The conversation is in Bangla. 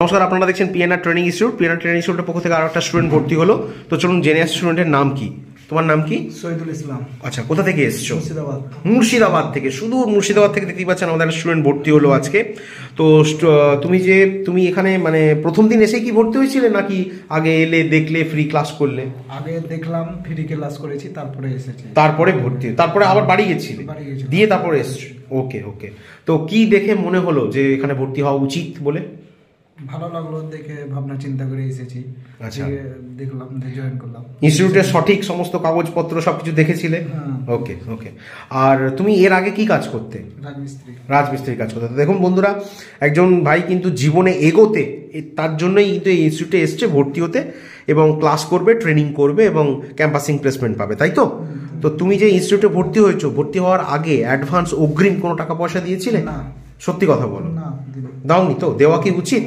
নমস্কার, আপনারা দেখছেন PNR training institute. PNR training ইনস্টিটিউটের পক্ষ থেকে আরো একটা স্টুডেন্ট ভর্তি হলো। তো চলুন জেনে আসি স্টুডেন্টের নাম কি। তোমার নাম কি? শহীদুল ইসলাম। আচ্ছা, কোথা থেকে এসছো? মুর্শিদাবাদ। মুর্শিদাবাদ থেকে, শুধু মুর্শিদাবাদ থেকে দেখতেই পাচ্ছেন আমাদের একটা স্টুডেন্ট ভর্তি হলো আজকে। তো তুমি এখানে মানে প্রথম দিন এসে কি ভর্তি হয়েছিলে, নাকি আগে এলে দেখলে ফ্রি ক্লাস করলে? আগে দেখলাম, ফ্রি ক্লাস করেছি, তারপরে এসেছি। তারপরে ভর্তি, তারপরে আবার বাড়ি গেছিলে? বাড়ি গেছিলাম। দিয়ে তারপরে এসছো। ওকে ওকে। তো কি দেখে মনে হলো যে এখানে ভর্তি হওয়া উচিত বলে? ভালো লাগলো দেখে, ভাবনা চিন্তা করে এসেছি। আচ্ছা। দেখলাম, জয়েন করলাম। ইনস্টিটিউটের সঠিক সমস্ত কাগজপত্র সবকিছু দেখেছিলে? হ্যাঁ। ওকে ওকে। আর তুমি এর আগে কি কাজ করতে? রাজমিস্ত্রি। রাজমিস্ত্রির কাজ করতে। তো দেখুন বন্ধুরা, একজন ভাই কিন্তু জীবনে এগোতে, তার জন্যই কিন্তু এই ইনস্টিটিউটে এসছে ভর্তি হতে, এবং ক্লাস করবে, ট্রেনিং করবে এবং ক্যাম্পাসিং প্লেসমেন্ট পাবে, তাই তো? তো তুমি যে ইনস্টিটিউটে ভর্তি হয়েছো, ভর্তি হওয়ার আগে অ্যাডভান্স অগ্রিম কোনো টাকা পয়সা দিয়েছিলে? না। সত্যি কথা বলো। না, দাওনি তো? দেওয়া কি উচিত?